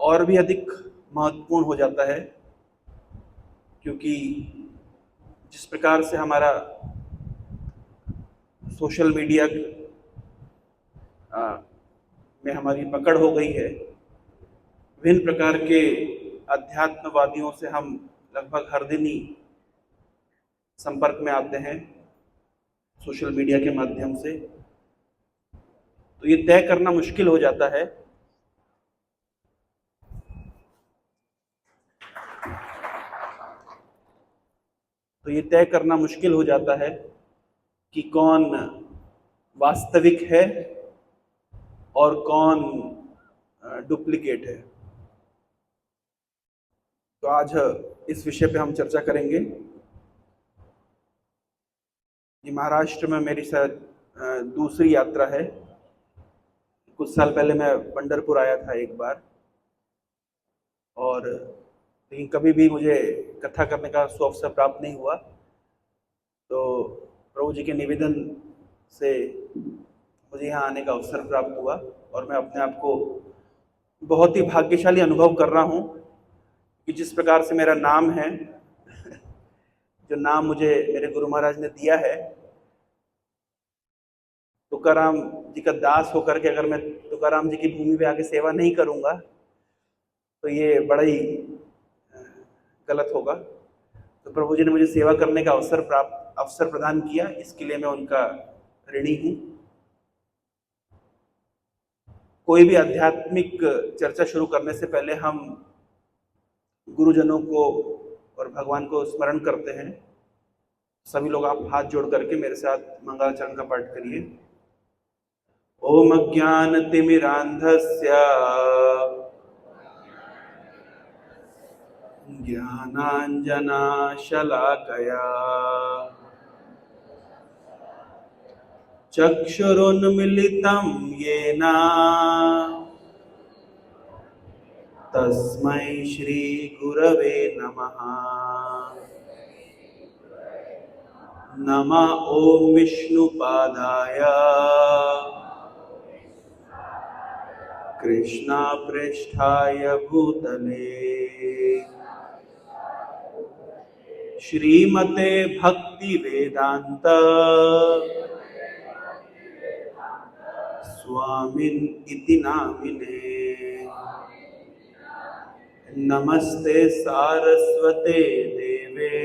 और भी अधिक महत्वपूर्ण हो जाता है, क्योंकि जिस प्रकार से हमारा सोशल मीडिया में हमारी पकड़ हो गई है, विभिन्न प्रकार के अध्यात्मवादियों से हम लगभग हर दिन ही संपर्क में आते हैं सोशल मीडिया के माध्यम से। तो ये तय करना मुश्किल हो जाता है कि कौन वास्तविक है और कौन डुप्लीकेट है। तो आज इस विषय पे हम चर्चा करेंगे। ये महाराष्ट्र में मेरी शायद दूसरी यात्रा है। कुछ साल पहले मैं पंढरपुर आया था एक बार, और लेकिन कभी भी मुझे कथा करने का सुअवसर प्राप्त नहीं हुआ। तो प्रभु जी के निवेदन से मुझे यहाँ आने का अवसर प्राप्त हुआ, और मैं अपने आप को बहुत ही भाग्यशाली अनुभव कर रहा हूँ कि जिस प्रकार से मेरा नाम है, जो नाम मुझे मेरे गुरु महाराज ने दिया है, तुकाराम जी का दास होकर के अगर मैं तुकाराम जी की भूमि पे आके सेवा नहीं करूँगा तो ये बड़ा ही गलत होगा। तो प्रभु जी ने मुझे सेवा करने का अवसर प्रदान किया, इसके लिए मैं उनका ऋणी हूँ। कोई भी आध्यात्मिक चर्चा शुरू करने से पहले हम गुरुजनों को और भगवान को स्मरण करते हैं। सभी लोग आप हाथ जोड़ करके मेरे साथ मंगलाचरण का पाठ करिए। ओम अज्ञानतिमिरान्धस्य ज्ञानाञ्जनशलाकया चक्षुरुन्मिलितं येन तस्मै श्रीगुरवे नमः। नमः ओम विष्णुपादाय कृष्णापृष्ठाय भूतले श्रीमते भक्ति वेदांत स्वामिन् इति नामिने। नमस्ते सारस्वते देवे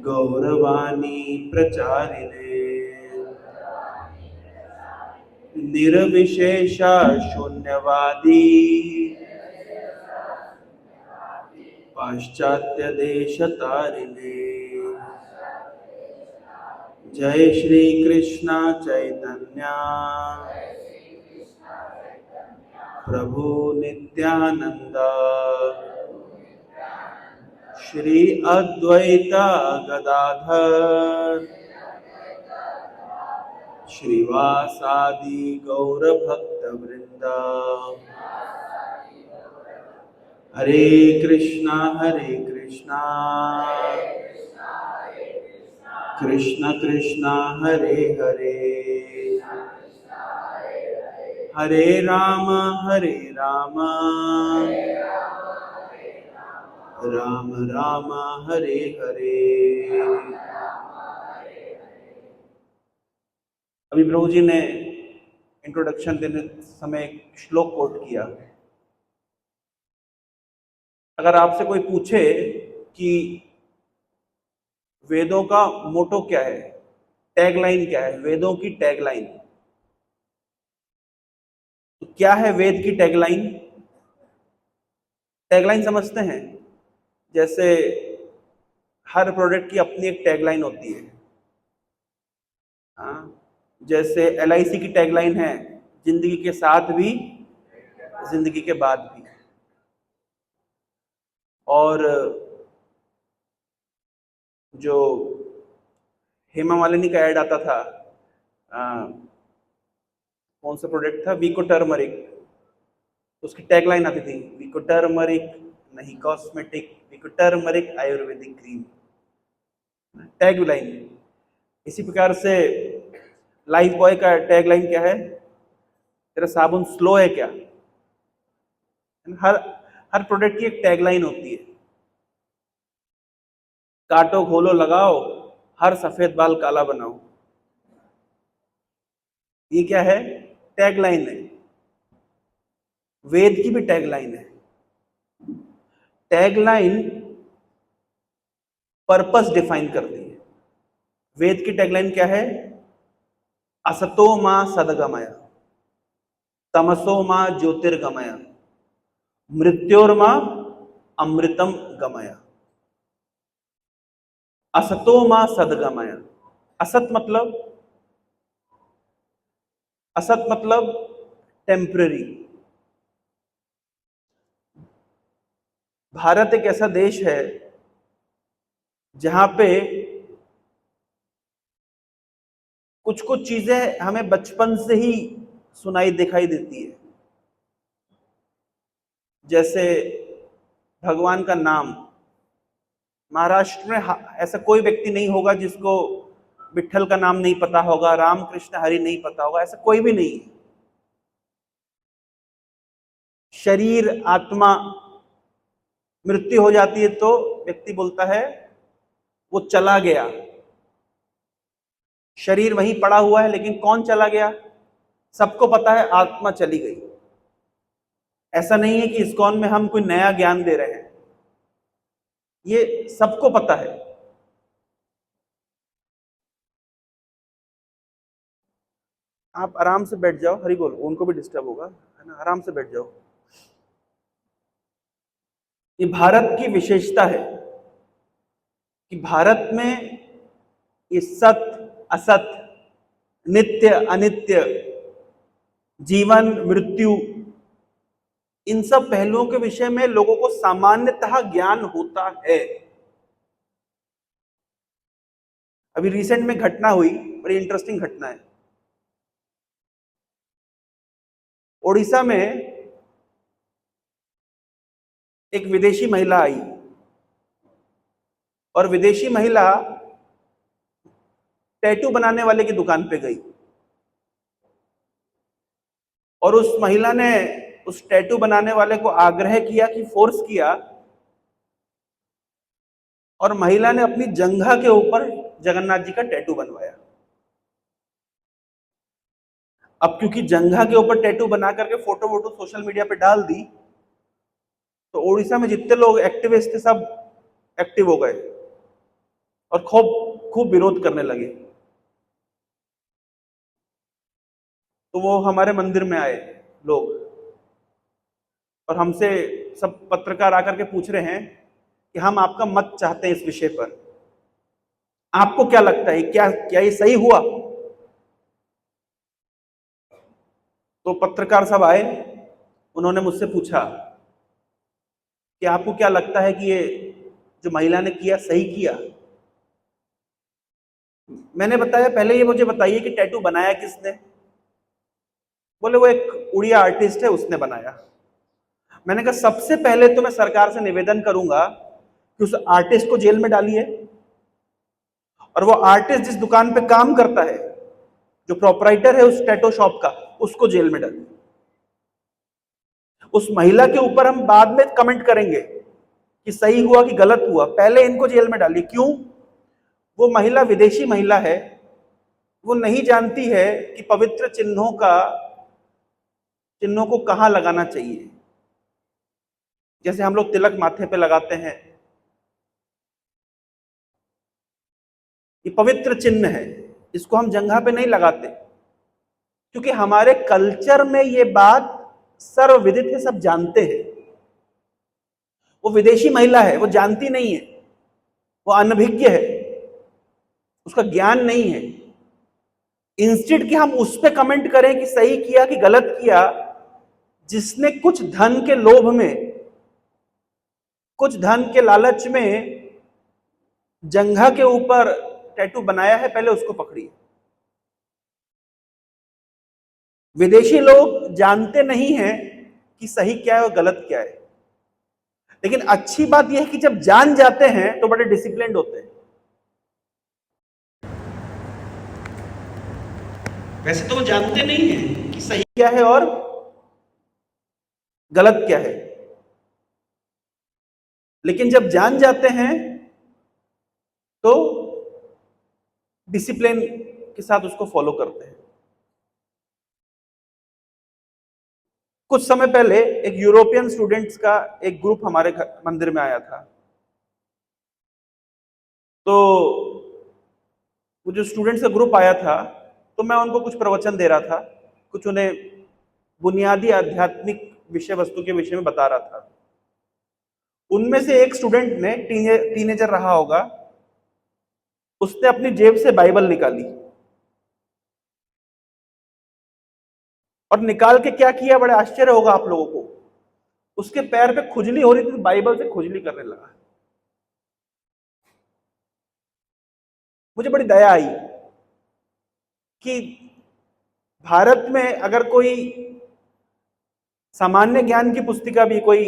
गौरवाणी प्रचारिणे निर्विशेषा शून्यवादी पाश्चात्य देश तारिणे। जय श्री कृष्ण चैतन्य प्रभु नित्यानंद श्री अद्वैत गदाधर श्रीवासादि गौर भक्त वृंद। हरे कृष्णा कृष्ण कृष्ण हरे हरे, हरे राम राम राम हरे हरे। अभी प्रभु जी ने इंट्रोडक्शन देने समय एक श्लोक कोट किया। अगर आपसे कोई पूछे कि वेदों का मोटो क्या है, टैगलाइन क्या है, वेदों की टैगलाइन, तो क्या है वेद की टैगलाइन? टैगलाइन समझते हैं? जैसे हर प्रोडक्ट की अपनी एक टैगलाइन होती है। हाँ, जैसे LIC की टैगलाइन है, जिंदगी के साथ भी जिंदगी के बाद भी। और जो हेमा मालिनी का ऐड आता था, कौन सा प्रोडक्ट था, वीको टर्मरिक, उसकी टैगलाइन आती थी, वीको टर्मरिक नहीं कॉस्मेटिक, वीको टर्मरिक आयुर्वेदिक क्रीम, टैगलाइन। इसी प्रकार से लाइफ बॉय का टैगलाइन क्या है? तेरा साबुन स्लो है क्या? हर हर प्रोडक्ट की एक टैगलाइन होती है, काटो खोलो लगाओ, हर सफेद बाल काला बनाओ। ये क्या है? टैगलाइन है। वेद की भी टैगलाइन है। टैगलाइन पर्पस डिफाइन करती है। वेद की टैगलाइन क्या है? असतो मां सदगमय, तमसो मां ज्योतिर्गमय, मृत्योर्मा अमृतम गमय। असतो मां सदगमय। असत मतलब, असत मतलब टेम्पररी। भारत एक ऐसा देश है जहां पे कुछ कुछ चीजें हमें बचपन से ही सुनाई दिखाई देती है। जैसे भगवान का नाम। महाराष्ट्र में ऐसा कोई व्यक्ति नहीं होगा जिसको विट्ठल का नाम नहीं पता होगा, राम कृष्ण हरि नहीं पता होगा, ऐसा कोई भी नहीं है। शरीर आत्मा मृत्यु हो जाती है तो व्यक्ति बोलता है वो चला गया। शरीर वहीं पड़ा हुआ है लेकिन कौन चला गया? सबको पता है आत्मा चली गई। ऐसा नहीं है कि इस्कॉन में हम कोई नया ज्ञान दे रहे हैं, ये सबको पता है। आप आराम से बैठ जाओ, हरि बोल, उनको भी डिस्टर्ब होगा, है ना? आराम से बैठ जाओ। ये भारत की विशेषता है कि भारत में ये सत असत, नित्य अनित्य, जीवन मृत्यु, इन सब पहलुओं के विषय में लोगों को सामान्यतः ज्ञान होता है। अभी रिसेंट में घटना हुई, बड़ी इंटरेस्टिंग घटना है। ओडिशा में एक विदेशी महिला आई और विदेशी महिला टैटू बनाने वाले की दुकान पे गई और उस महिला ने उस टैटू बनाने वाले को आग्रह किया कि फोर्स किया, और महिला ने अपनी जंघा के ऊपर जगन्नाथ जी का टैटू बनवाया। अब क्योंकि जंघा के ऊपर टैटू बना करके फोटो वोटो सोशल मीडिया पे डाल दी, तो ओडिशा में जितने लोग एक्टिविस्ट थे सब एक्टिव हो गए और खूब खूब विरोध करने लगे। तो वो हमारे मंदिर में आए लोग और हमसे सब पत्रकार आकर के पूछ रहे हैं कि हम आपका मत चाहते हैं इस विषय पर, आपको क्या लगता है, क्या क्या ये सही हुआ? तो पत्रकार सब आए, उन्होंने मुझसे पूछा कि आपको क्या लगता है कि ये जो महिला ने किया सही किया? मैंने बताया पहले ये मुझे बताइए कि टैटू बनाया किसने? बोले वो एक उड़िया आर्टिस्ट है, उसने बनाया। मैंने कहा सबसे पहले तो मैं सरकार से निवेदन करूंगा कि उस आर्टिस्ट को जेल में डालिए, और वो आर्टिस्ट जिस दुकान पे काम करता है, जो प्रोपराइटर है उस टैटू शॉप का, उसको जेल में डालिए। उस महिला के ऊपर हम बाद में कमेंट करेंगे कि सही हुआ कि गलत हुआ, पहले इनको जेल में डालिए। क्यों? वो महिला विदेशी महिला है, वो नहीं जानती है कि पवित्र चिन्हों को कहां लगाना चाहिए। जैसे हम लोग तिलक माथे पे लगाते हैं, ये पवित्र चिन्ह है, इसको हम जंघा पे नहीं लगाते, क्योंकि हमारे कल्चर में ये बात सर्वविदित है, सब जानते हैं। वो विदेशी महिला है, वो जानती नहीं है, वो अनभिज्ञ है, उसका ज्ञान नहीं है। इंस्टेड कि हम उस पे कमेंट करें कि सही किया कि गलत किया, जिसने कुछ धन के लोभ में, कुछ धन के लालच में जंघा के ऊपर टैटू बनाया है, पहले उसको पकड़िए। विदेशी लोग जानते नहीं हैं कि सही क्या है और गलत क्या है, लेकिन अच्छी बात यह है कि जब जान जाते हैं तो बड़े डिसिप्लिन्ड होते हैं। वैसे तो वो जानते नहीं हैं कि सही क्या है और गलत क्या है। लेकिन जब जान जाते हैं तो डिसिप्लिन के साथ उसको फॉलो करते हैं। कुछ समय पहले एक यूरोपियन स्टूडेंट्स का एक ग्रुप हमारे मंदिर में आया था। तो वो जो स्टूडेंट्स का ग्रुप आया था, तो मैं उनको कुछ प्रवचन दे रहा था, कुछ उन्हें बुनियादी आध्यात्मिक विषय वस्तु के विषय में बता रहा था। उनमें से एक स्टूडेंट ने, टीनेजर रहा होगा, उसने अपनी जेब से बाइबल निकाली और निकाल के क्या किया, बड़े आश्चर्य होगा आप लोगों को, उसके पैर पे खुजली हो रही थी, बाइबल से खुजली करने लगा। मुझे बड़ी दया आई कि भारत में अगर कोई सामान्य ज्ञान की पुस्तिका भी, कोई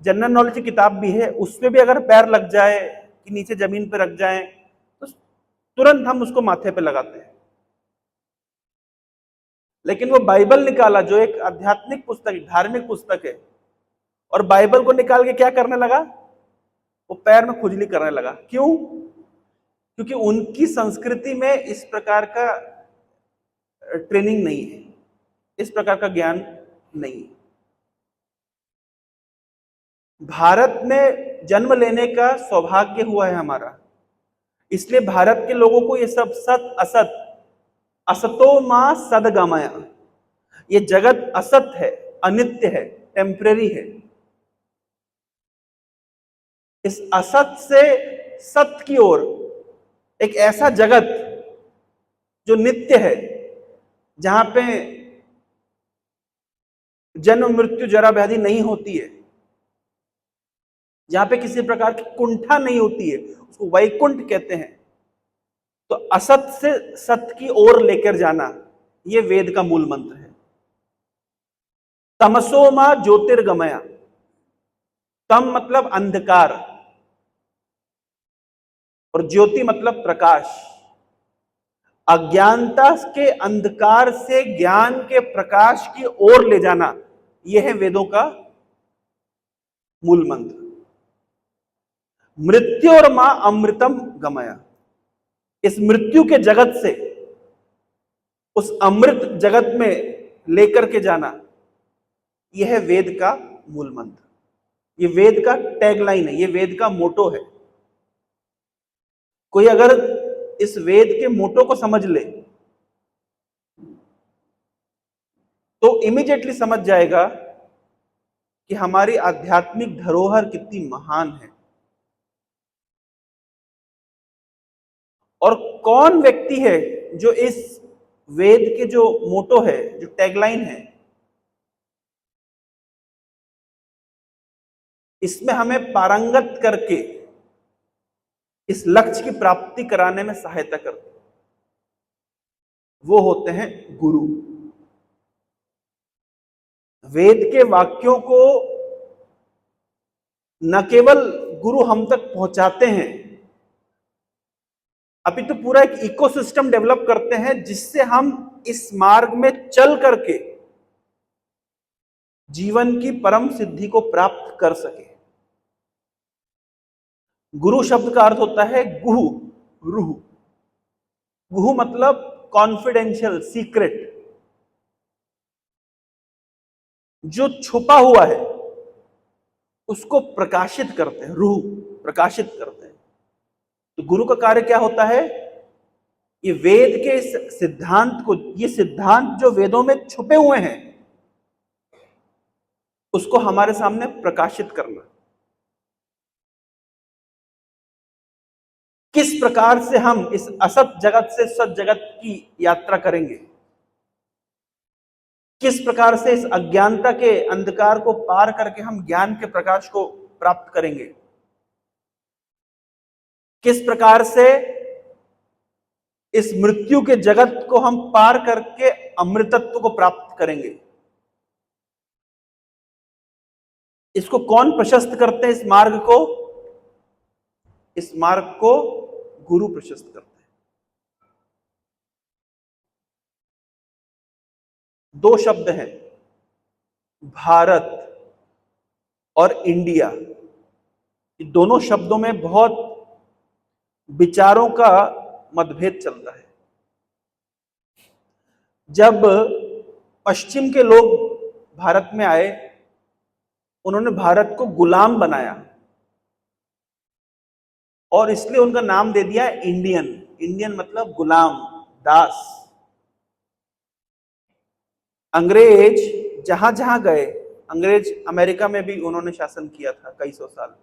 जनरल नॉलेज की किताब भी है, उसमें भी अगर पैर लग जाए कि नीचे जमीन पे रख जाए तो तुरंत हम उसको माथे पे लगाते हैं। लेकिन वो बाइबल निकाला जो एक आध्यात्मिक पुस्तक, धार्मिक पुस्तक है, और बाइबल को निकाल के क्या करने लगा, वो पैर में खुजली करने लगा। क्यों? क्योंकि उनकी संस्कृति में इस प्रकार का ट्रेनिंग नहीं है, इस प्रकार का ज्ञान नहीं है। भारत में जन्म लेने का सौभाग्य हुआ है हमारा, इसलिए भारत के लोगों को ये सब सत असत, असतो मां सदगमया, ये जगत असत है, अनित्य है, टेम्परेरी है। इस असत से सत्य की ओर एक ऐसा जगत जो नित्य है, जहां पे जन्म मृत्यु जरा व्याधि नहीं होती है, जहां पे किसी प्रकार की कुंठा नहीं होती है, उसको वैकुंठ कहते हैं। तो असत से सत्य की ओर लेकर जाना, यह वेद का मूल मंत्र है। तमसो मां ज्योतिर्गमया, तम मतलब अंधकार और ज्योति मतलब प्रकाश। अज्ञानता के अंधकार से ज्ञान के प्रकाश की ओर ले जाना, यह है वेदों का मूल मंत्र। मृत्यु और मां अमृतम गमया, इस मृत्यु के जगत से उस अमृत जगत में लेकर के जाना, यह है वेद का मूल मंत्र। यह वेद का टैगलाइन है, यह वेद का मोटो है। कोई अगर इस वेद के मोटो को समझ ले तो इमीडिएटली समझ जाएगा कि हमारी आध्यात्मिक धरोहर कितनी महान है। और कौन व्यक्ति है जो इस वेद के जो मोटो है, जो टैगलाइन है, इसमें हमें पारंगत करके इस लक्ष्य की प्राप्ति कराने में सहायता करते, वो होते हैं गुरु। वेद के वाक्यों को न केवल गुरु हम तक पहुंचाते हैं, अभी तो पूरा एक इकोसिस्टम डेवलप करते हैं जिससे हम इस मार्ग में चल करके जीवन की परम सिद्धि को प्राप्त कर सके। गुरु शब्द का अर्थ होता है गुहु, रूह। गुहु मतलब कॉन्फिडेंशियल, सीक्रेट, जो छुपा हुआ है उसको प्रकाशित करते हैं, रूह प्रकाशित करते हैं। तो गुरु का कार्य क्या होता है? ये वेद के इस सिद्धांत को, ये सिद्धांत जो वेदों में छुपे हुए हैं, उसको हमारे सामने प्रकाशित करना। किस प्रकार से हम इस असत जगत से सत जगत की यात्रा करेंगे, किस प्रकार से इस अज्ञानता के अंधकार को पार करके हम ज्ञान के प्रकाश को प्राप्त करेंगे, किस प्रकार से इस मृत्यु के जगत को हम पार करके अमृतत्व को प्राप्त करेंगे, इसको कौन प्रशस्त करते हैं? इस मार्ग को, इस मार्ग को गुरु प्रशस्त करते हैं। दो शब्द हैं, भारत और इंडिया। ये दोनों शब्दों में बहुत विचारों का मतभेद चलता है। जब पश्चिम के लोग भारत में आए, उन्होंने भारत को गुलाम बनाया और इसलिए उनका नाम दे दिया इंडियन। इंडियन मतलब गुलाम, दास। अंग्रेज जहां जहां गए, अंग्रेज अमेरिका में भी उन्होंने शासन किया था कई सौ साल,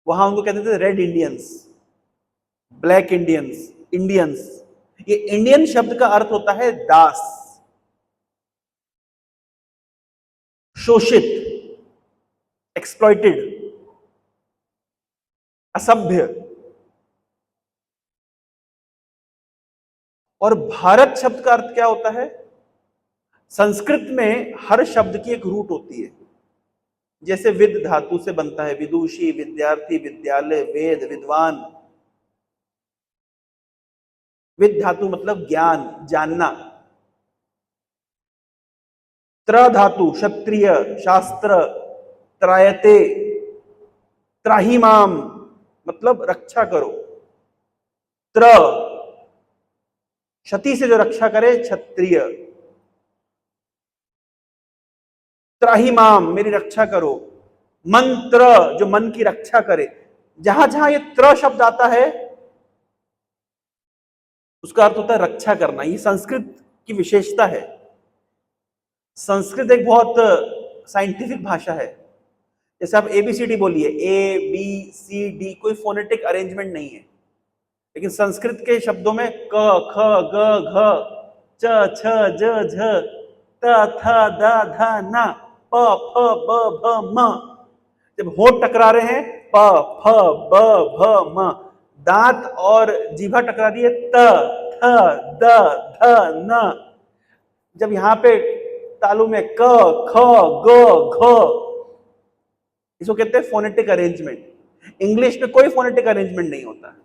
वहां उनको कहते थे red Indians, black Indians, Indians. ये इंडियन शब्द का अर्थ होता है दास, शोषित, एक्सप्लॉइटेड, असभ्य। और भारत शब्द का अर्थ क्या होता है? संस्कृत में हर शब्द की एक रूट होती है। जैसे विद धातु से बनता है, विदुषी, विद्यार्थी, विद्यालय, वेद, विद्वान। विद धातु मतलब ज्ञान, जानना। त्र धातु क्षत्रिय, शास्त्र, त्रायते, त्राहिमाम मतलब रक्षा करो। त्र क्षति से जो रक्षा करे, क्षत्रिय। त्राहिमाम मेरी रक्षा करो। मंत्र जो मन की रक्षा करे। जहां जहां ये त्र शब्द आता है उसका अर्थ होता है रक्षा करना। ये संस्कृत की विशेषता है। संस्कृत एक बहुत साइंटिफिक भाषा है। जैसे आप एबीसीडी बोलिए, ए बी सी डी, कोई फोनेटिक अरेंजमेंट नहीं है। लेकिन संस्कृत के शब्दों में क ख ग घ च छ ज झ त थ द ध न प फ ब भ म। जब होंठ टकरा रहे हैं, प फ ब भ म, दांत और जीभा टकरा रही है, त थ द ध न। जब यहां पे तालु में क ख ग घ, इसको कहते हैं फोनेटिक अरेंजमेंट। इंग्लिश में कोई फोनेटिक अरेंजमेंट नहीं होता।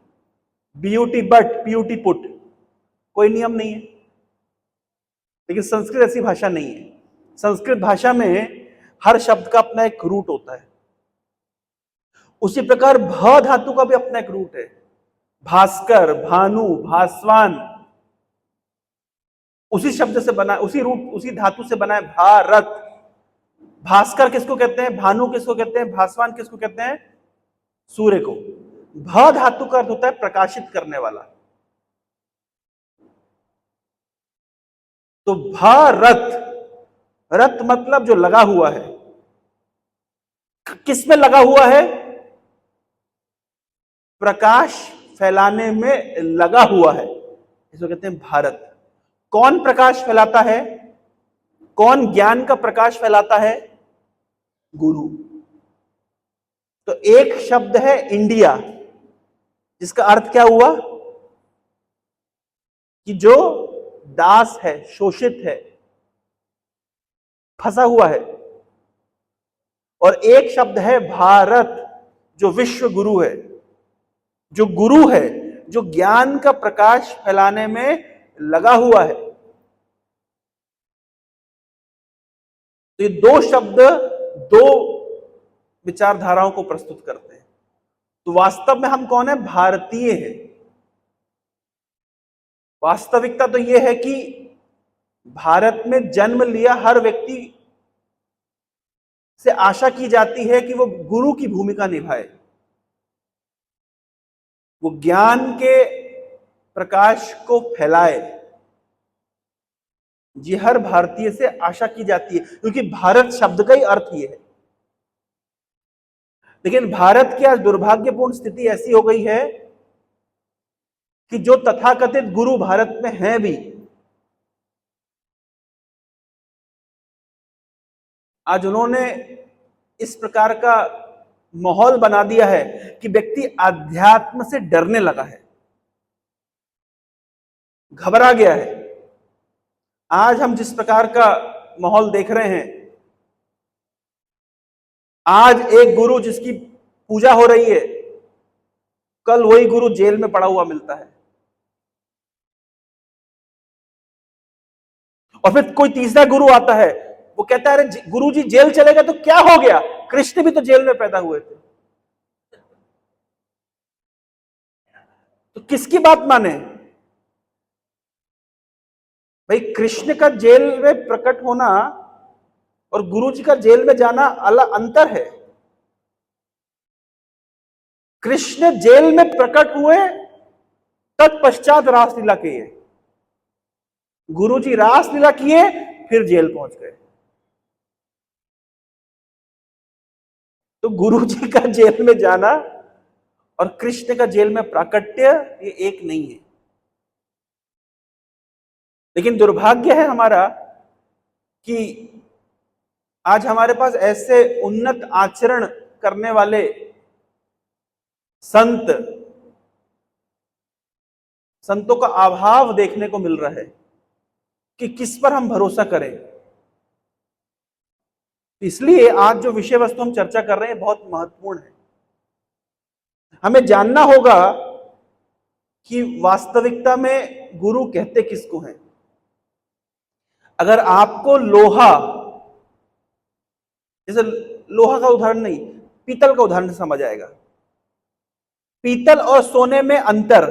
बीयूटी बट, पीयूटी पुट, कोई नियम नहीं है। लेकिन संस्कृत ऐसी भाषा नहीं है। संस्कृत भाषा में हर शब्द का अपना एक रूट होता है। उसी प्रकार भ धातु का भी अपना एक रूट है। भास्कर, भानु, भास्वान, उसी शब्द से बना, उसी रूट, उसी धातु से बना है भारत। भास्कर किसको कहते हैं? भानु किसको कहते हैं? भास्वान किसको कहते हैं? सूर्य को। भ धातु का अर्थ होता है प्रकाशित करने वाला। तो भारत, रत मतलब जो लगा हुआ है। किस में लगा हुआ है? प्रकाश फैलाने में लगा हुआ है, इसको कहते हैं भारत। कौन प्रकाश फैलाता है? कौन ज्ञान का प्रकाश फैलाता है? गुरु। तो एक शब्द है इंडिया, जिसका अर्थ क्या हुआ? कि जो दास है, शोषित है, फंसा हुआ है। और एक शब्द है भारत, जो विश्व गुरु है, जो गुरु है, जो ज्ञान का प्रकाश फैलाने में लगा हुआ है। तो ये दो शब्द दो विचारधाराओं को प्रस्तुत करते हैं। तो वास्तव में हम कौन है? भारतीय है। वास्तविकता तो यह है कि भारत में जन्म लिया हर व्यक्ति से आशा की जाती है कि वो गुरु की भूमिका निभाए, वो ज्ञान के प्रकाश को फैलाए। जी हर भारतीय से आशा की जाती है, क्योंकि भारत शब्द का ही अर्थ ये है। लेकिन भारत की आज दुर्भाग्यपूर्ण स्थिति ऐसी हो गई है कि जो तथाकथित गुरु भारत में हैं भी, आज उन्होंने इस प्रकार का माहौल बना दिया है कि व्यक्ति आध्यात्म से डरने लगा है, घबरा गया है। आज हम जिस प्रकार का माहौल देख रहे हैं, आज एक गुरु जिसकी पूजा हो रही है, कल वही गुरु जेल में पड़ा हुआ मिलता है। और फिर कोई तीसरा गुरु आता है, वो कहता है अरे गुरु जी जेल चले गए तो क्या हो गया, कृष्ण भी तो जेल में पैदा हुए थे। तो किसकी बात माने भाई? कृष्ण का जेल में प्रकट होना और गुरु जी का जेल में जाना अलग अंतर है। कृष्ण जेल में प्रकट हुए, तत्पश्चात रासलीला किए। गुरु जी रासलीला किए, फिर जेल पहुंच गए। तो गुरु जी का जेल में जाना और कृष्ण का जेल में प्राकट्य ये एक नहीं है। लेकिन दुर्भाग्य है हमारा कि आज हमारे पास ऐसे उन्नत आचरण करने वाले संतों का अभाव देखने को मिल रहा है कि किस पर हम भरोसा करें। इसलिए आज जो विषय वस्तु हम चर्चा कर रहे हैं बहुत महत्वपूर्ण है। हमें जानना होगा कि वास्तविकता में गुरु कहते किसको हैं। अगर आपको लोहा, जैसे लोहा का उदाहरण नहीं, पीतल का उदाहरण समझ आएगा। पीतल और सोने में अंतर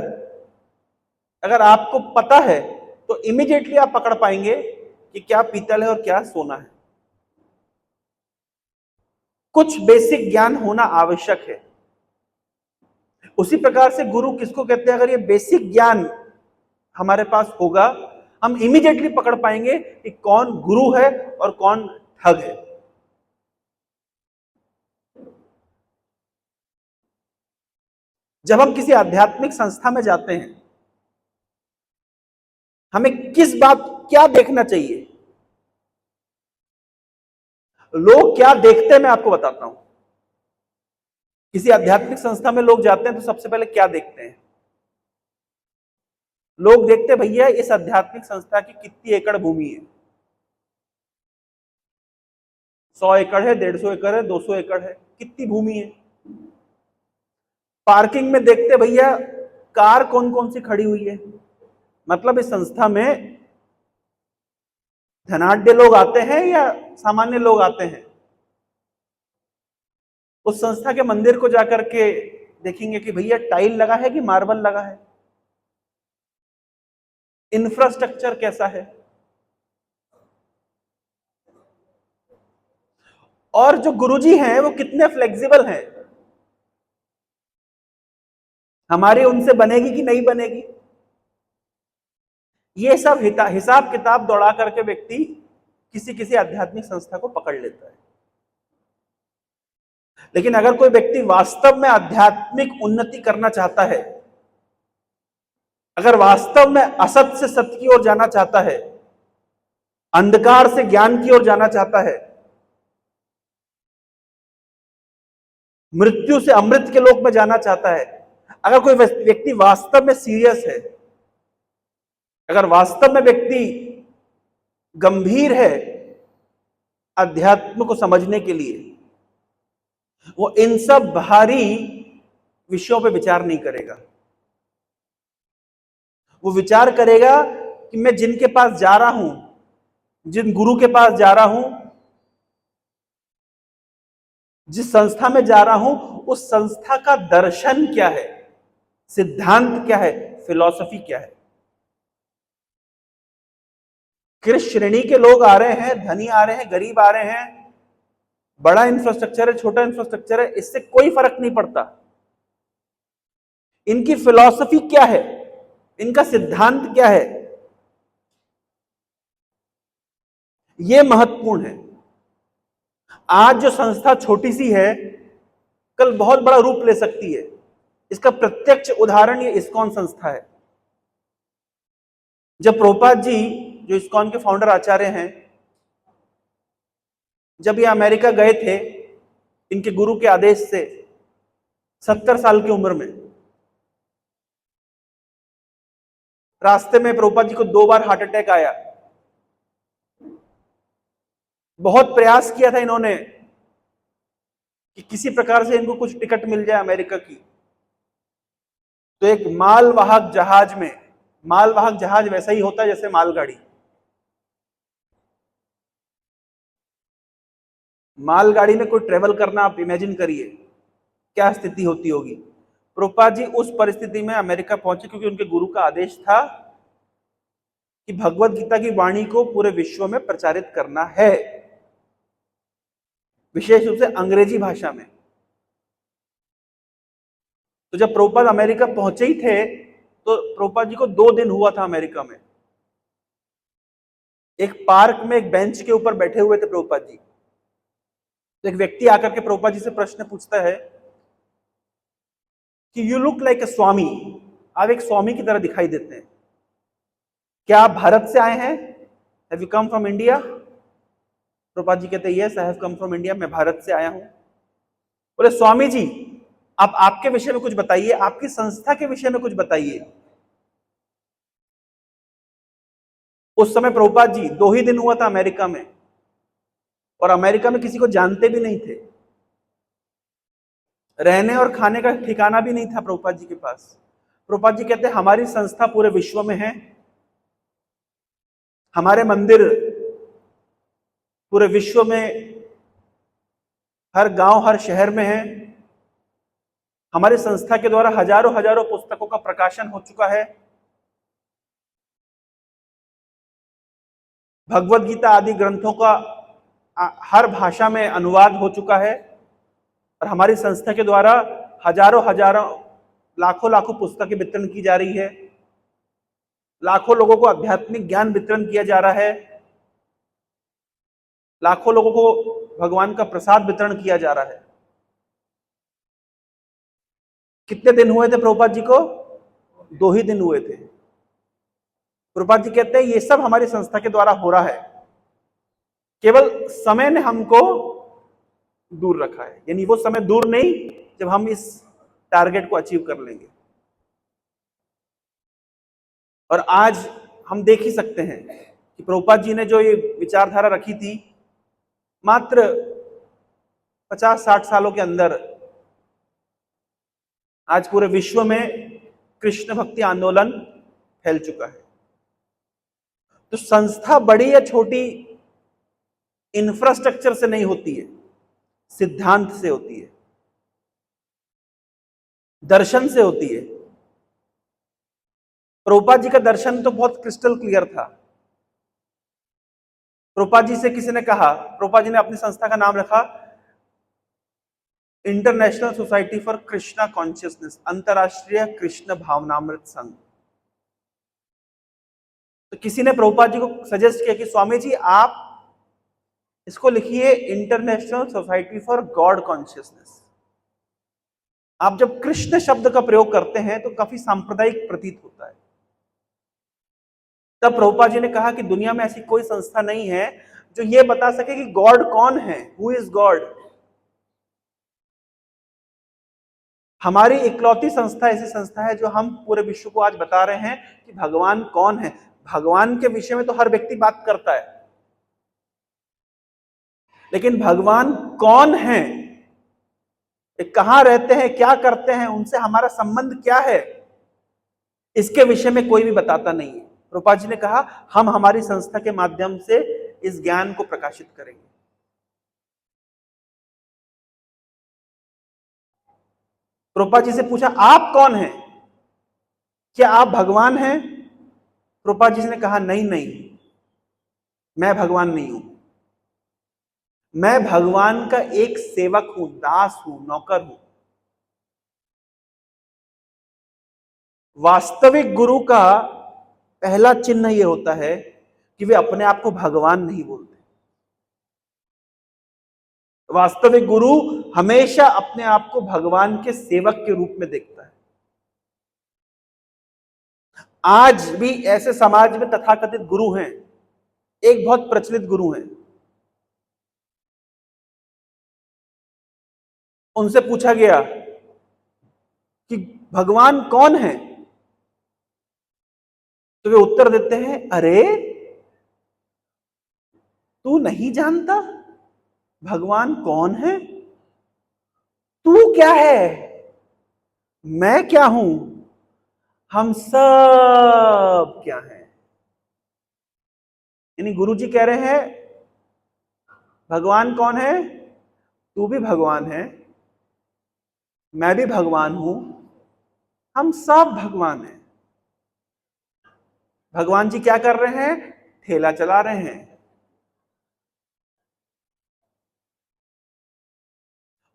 अगर आपको पता है तो इमीडिएटली आप पकड़ पाएंगे कि क्या पीतल है और क्या सोना है। कुछ बेसिक ज्ञान होना आवश्यक है। उसी प्रकार से गुरु किसको कहते हैं? अगर ये बेसिक ज्ञान हमारे पास होगा, हम इमीडिएटली पकड़ पाएंगे कि कौन गुरु है और कौन ठग है। जब हम किसी आध्यात्मिक संस्था में जाते हैं, हमें किस बात, क्या देखना चाहिए? लोग क्या देखते हैं मैं आपको बताता हूं। किसी आध्यात्मिक संस्था में लोग जाते हैं तो सबसे पहले क्या देखते हैं? लोग देखते हैं भैया इस आध्यात्मिक संस्था की कितनी एकड़ भूमि है। 100 एकड़ है, 150 एकड़ है, 200 एकड़ है, कितनी भूमि है। पार्किंग में देखते भैया कार कौन कौन सी खड़ी हुई है। मतलब इस संस्था में धनाढ्य लोग आते हैं या सामान्य लोग आते हैं। उस संस्था के मंदिर को जाकर के देखेंगे कि भैया टाइल लगा है कि मार्बल लगा है, इंफ्रास्ट्रक्चर कैसा है। और जो गुरुजी हैं वो कितने फ्लेक्सिबल हैं, हमारी उनसे बनेगी कि नहीं बनेगी। ये सब हिसाब किताब दौड़ा करके व्यक्ति किसी किसी आध्यात्मिक संस्था को पकड़ लेता है। लेकिन अगर कोई व्यक्ति वास्तव में आध्यात्मिक उन्नति करना चाहता है, अगर वास्तव में असत से सत्य की ओर जाना चाहता है, अंधकार से ज्ञान की ओर जाना चाहता है, मृत्यु से अमृत के लोक में जाना चाहता है, अगर कोई व्यक्ति वास्तव में सीरियस है, अगर वास्तव में व्यक्ति गंभीर है अध्यात्म को समझने के लिए, वो इन सब बाहरी विषयों पे विचार नहीं करेगा। वो विचार करेगा कि मैं जिनके पास जा रहा हूं, जिन गुरु के पास जा रहा हूं, जिस संस्था में जा रहा हूं, उस संस्था का दर्शन क्या है, सिद्धांत क्या है, फिलॉसफी क्या है। किस श्रेणी के लोग आ रहे हैं, धनी आ रहे हैं, गरीब आ रहे हैं, बड़ा इंफ्रास्ट्रक्चर है, छोटा इंफ्रास्ट्रक्चर है, इससे कोई फर्क नहीं पड़ता। इनकी फिलॉसफी क्या है, इनका सिद्धांत क्या है, यह महत्वपूर्ण है। आज जो संस्था छोटी सी है, कल बहुत बड़ा रूप ले सकती है। इसका प्रत्यक्ष उदाहरण ये इस्कॉन संस्था है। जब प्रभुपाद जी, जो इस्कॉन के फाउंडर आचार्य हैं, जब ये अमेरिका गए थे इनके गुरु के आदेश से 70 साल की उम्र में, रास्ते में प्रभुपाद जी को 2 बार हार्ट अटैक आया। बहुत प्रयास किया था इन्होंने कि किसी प्रकार से इनको कुछ टिकट मिल जाए अमेरिका की। तो एक मालवाहक जहाज में, मालवाहक जहाज वैसा ही होता है जैसे मालगाड़ी, मालगाड़ी में कोई ट्रेवल करना, आप इमेजिन करिए क्या स्थिति होती होगी। प्रभुपाद जी उस परिस्थिति में अमेरिका पहुंचे क्योंकि उनके गुरु का आदेश था कि भगवत गीता की वाणी को पूरे विश्व में प्रचारित करना है, विशेष रूप से अंग्रेजी भाषा में। तो जब प्रभुपाद अमेरिका पहुंचे ही थे तो प्रभुपाद जी को 2 दिन हुआ था अमेरिका में। एक पार्क में एक बेंच के ऊपर बैठे हुए थे प्रभुपाद जी। तो एक व्यक्ति आकर के प्रभुपाद जी से प्रश्न पूछता है कि यू लुक लाइक अ स्वामी, आप एक स्वामी की तरह दिखाई देते हैं, क्या आप भारत से आए हैं? Have you come from India? Prabhupada ji कहते हैं yes I have come from India, मैं भारत से आया हूं। बोले स्वामी जी आप आपके विषय में कुछ बताइए, आपकी संस्था के विषय में कुछ बताइए। उस समय प्रभुपाद जी 2 ही दिन हुआ था अमेरिका में, और अमेरिका में किसी को जानते भी नहीं थे, रहने और खाने का ठिकाना भी नहीं था प्रभुपाद जी के पास। प्रभुपाद जी कहते हैं हमारी संस्था पूरे विश्व में है, हमारे मंदिर पूरे विश्व में हर गांव हर शहर में है, हमारी संस्था के द्वारा हजारों हजारों पुस्तकों का प्रकाशन हो चुका है, भगवत गीता आदि ग्रंथों का हर भाषा में अनुवाद हो चुका है, और हमारी संस्था के द्वारा हजारों हजारों लाखों लाखों पुस्तकें वितरण की जा रही है, लाखों लोगों को आध्यात्मिक ज्ञान वितरण किया जा रहा है, लाखों लोगों को भगवान का प्रसाद वितरण किया जा रहा है। कितने दिन हुए थे प्रभुपाद जी को? 2 ही दिन हुए थे। प्रभुपाद जी कहते हैं ये सब हमारी संस्था के द्वारा हो रहा है, केवल समय ने हमको दूर रखा है, यानी वो समय दूर नहीं जब हम इस टारगेट को अचीव कर लेंगे। और आज हम देख ही सकते हैं कि प्रभुपाद जी ने जो ये विचारधारा रखी थी, मात्र 50-60 सालों के अंदर आज पूरे विश्व में कृष्ण भक्ति आंदोलन फैल चुका है। तो संस्था बड़ी या छोटी इंफ्रास्ट्रक्चर से नहीं होती है, सिद्धांत से होती है, दर्शन से होती है। प्रभुपाद जी का दर्शन तो बहुत क्रिस्टल क्लियर था। प्रभुपाद जी से किसी ने कहा, प्रभुपाद जी ने अपनी संस्था का नाम रखा international society for Krishna consciousness, अंतरराष्ट्रीय कृष्ण भावनामृत संघ। तो किसी ने प्रभुपाद जी को सजेस्ट किया कि स्वामी जी आप इसको लिखिए international society for God consciousness. आप जब कृष्ण शब्द का प्रयोग करते हैं तो काफी सांप्रदायिक प्रतीत होता है। तब प्रभुपाद जी ने कहा कि दुनिया में ऐसी कोई संस्था नहीं है जो ये बता सके कि गॉड कौन है, हु इज गॉड। हमारी इकलौती संस्था ऐसी संस्था है जो हम पूरे विश्व को आज बता रहे हैं कि भगवान कौन है। भगवान के विषय में तो हर व्यक्ति बात करता है, लेकिन भगवान कौन है, कहां रहते हैं, क्या करते हैं, उनसे हमारा संबंध क्या है, इसके विषय में कोई भी बताता नहीं है। प्रभुपाद जी ने कहा हम हमारी संस्था के माध्यम से इस ज्ञान को प्रकाशित करेंगे। प्रभुपाद जी से पूछा आप कौन हैं, क्या आप भगवान हैं? प्रभुपाद जी ने कहा नहीं नहीं, मैं भगवान नहीं हूं, मैं भगवान का एक सेवक हूं, दास हूं, नौकर हूं। वास्तविक गुरु का पहला चिन्ह यह होता है कि वे अपने आप को भगवान नहीं बोलते। वास्तविक गुरु हमेशा अपने आप को भगवान के सेवक के रूप में देखता है। आज भी ऐसे समाज में तथाकथित गुरु हैं। एक बहुत प्रचलित गुरु हैं, उनसे पूछा गया कि भगवान कौन है, तो वे उत्तर देते हैं अरे तू नहीं जानता भगवान कौन है? तू क्या है, मैं क्या हूं, हम सब क्या हैं। यानी गुरु जी कह रहे हैं भगवान कौन है? तू भी भगवान है, मैं भी भगवान हूं, हम सब भगवान हैं। भगवान जी क्या कर रहे हैं? ठेला चला रहे हैं।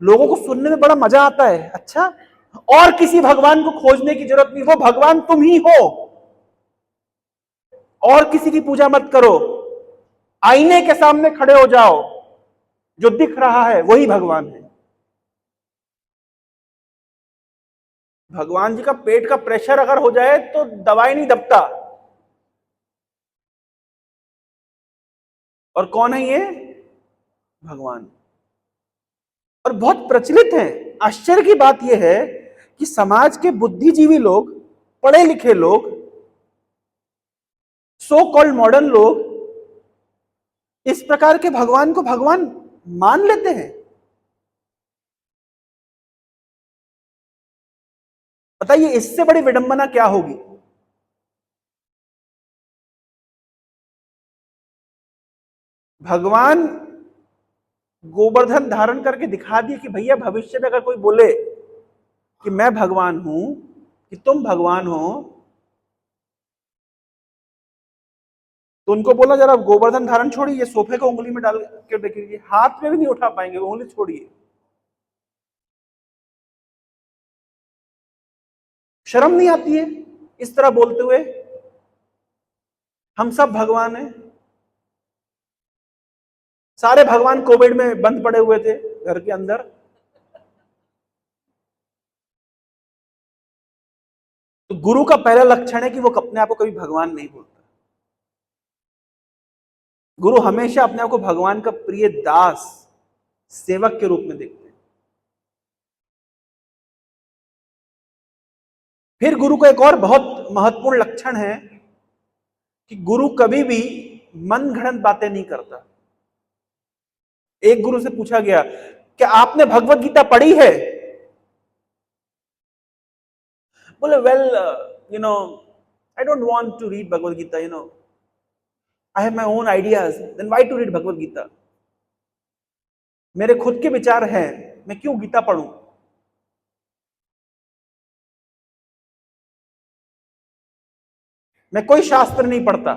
लोगों को सुनने में बड़ा मजा आता है, अच्छा, और किसी भगवान को खोजने की जरूरत नहीं, वो भगवान तुम ही हो। और किसी की पूजा मत करो, आईने के सामने खड़े हो जाओ, जो दिख रहा है वही भगवान है। भगवान जी का पेट का प्रेशर अगर हो जाए तो दवाई नहीं दबता। और कौन है ये? भगवान। और बहुत प्रचलित है। आश्चर्य की बात यह है कि समाज के बुद्धिजीवी लोग, पढ़े लिखे लोग, सो कॉल्ड मॉडर्न लोग इस प्रकार के भगवान को भगवान मान लेते हैं। बताइए इससे बड़ी विडंबना क्या होगी? भगवान गोवर्धन धारण करके दिखा दिए कि भैया भविष्य में अगर कोई बोले कि मैं भगवान हूं, कि तुम भगवान हो, तो उनको बोला जरा गोवर्धन धारण छोड़िए, सोफे को उंगली में डाल के देखिए, हाथ में भी नहीं उठा पाएंगे, उंगली छोड़िए। शर्म नहीं आती है इस तरह बोलते हुए? हम सब भगवान हैं। सारे भगवान कोविड में बंद पड़े हुए थे घर के अंदर। तो गुरु का पहला लक्षण है कि वो अपने आप को कभी भगवान नहीं बोलता। गुरु हमेशा अपने आप को भगवान का प्रिय दास, सेवक के रूप में देखते हैं। फिर गुरु का एक और बहुत महत्वपूर्ण लक्षण है कि गुरु कभी भी मन घड़ंत बातें नहीं करता। एक गुरु से पूछा गया, क्या आपने भगवत गीता पढ़ी है? बोले, well you know I don't want to read Bhagavad Gita, I have my own ideas, then why to read Bhagavad Gita? मेरे खुद के विचार हैं, मैं क्यों गीता पढ़ूं? मैं कोई शास्त्र नहीं पढ़ता,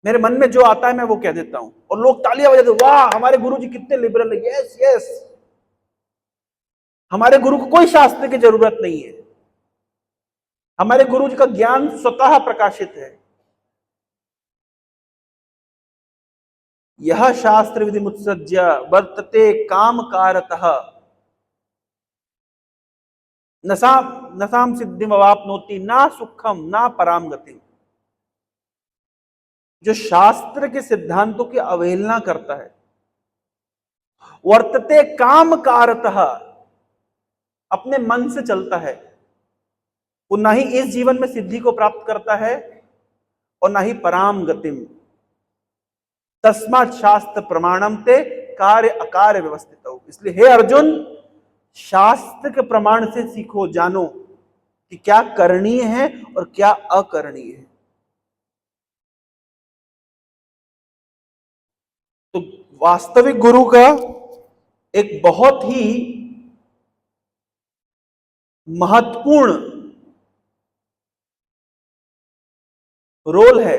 मेरे मन में जो आता है मैं वो कह देता हूं, और लोग तालियां बजाते, वाह हमारे गुरु जी कितने लिबरल है, यस यस। हमारे गुरु को कोई शास्त्र की जरूरत नहीं है, हमारे गुरु जी का ज्ञान स्वतः प्रकाशित है। यह शास्त्र विधि मुत्सज्य वर्तते काम कारतः नसाम सिद्धि अवापनोति ना सुखम ना पराम गति। जो शास्त्र के सिद्धांतों की अवहेलना करता है, वर्तते काम कारतः, अपने मन से चलता है, वो ना ही इस जीवन में सिद्धि को प्राप्त करता है और ना ही पराम गतिम। तस्मात् शास्त्र प्रमाणम ते कार्य अकार्य व्यवस्थित हो। इसलिए हे अर्जुन, शास्त्र के प्रमाण से सीखो, जानो कि क्या करणीय है और क्या अकरणीय है। तो वास्तविक गुरु का एक बहुत ही महत्वपूर्ण रोल है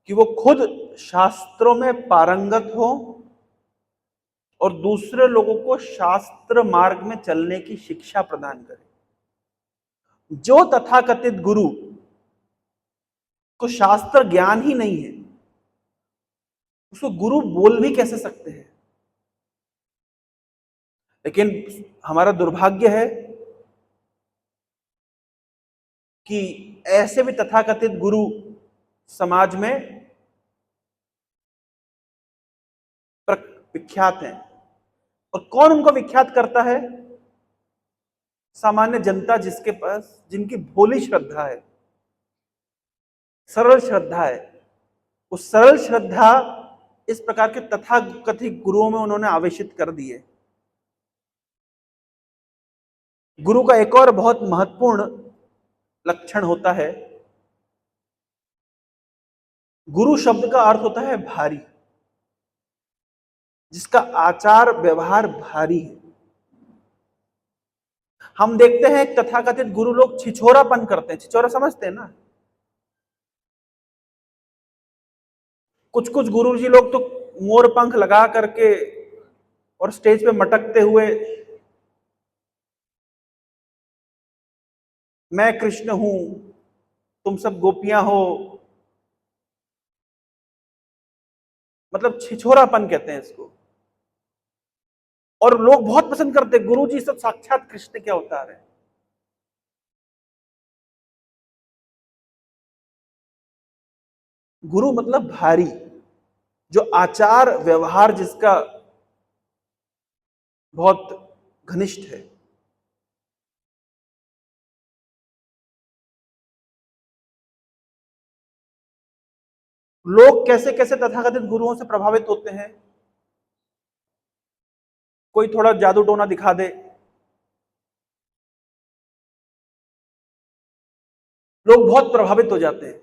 कि वो खुद शास्त्रों में पारंगत हो और दूसरे लोगों को शास्त्र मार्ग में चलने की शिक्षा प्रदान करे। जो तथाकथित गुरु को शास्त्र ज्ञान ही नहीं है, उसको गुरु बोल भी कैसे सकते हैं? लेकिन हमारा दुर्भाग्य है कि ऐसे भी तथाकथित गुरु समाज में विख्यात हैं। और कौन उनको विख्यात करता है? सामान्य जनता, जिसके पास, जिनकी भोली श्रद्धा है, सरल श्रद्धा है। उस सरल श्रद्धा इस प्रकार के तथाकथित गुरुओं में उन्होंने आवेशित कर दी है। गुरु का एक और बहुत महत्वपूर्ण लक्षण होता है, गुरु शब्द का अर्थ होता है भारी। जिसका आचार व्यवहार भारी है। हम देखते हैं तथाकथित गुरु लोग छिछोरापन करते हैं। छिछोरा समझते हैं ना? कुछ कुछ गुरुजी लोग तो मोर पंख लगा करके और स्टेज पे मटकते हुए, मैं कृष्ण हूं, तुम सब गोपियां हो, मतलब छिछोरापन कहते हैं इसको। और लोग बहुत पसंद करते हैं, गुरुजी सब साक्षात कृष्ण के अवतार है। गुरु मतलब भारी, जो आचार व्यवहार जिसका बहुत घनिष्ठ है। लोग कैसे कैसे तथाकथित गुरुओं से प्रभावित होते हैं। कोई थोड़ा जादू टोना दिखा दे, लोग बहुत प्रभावित हो जाते हैं।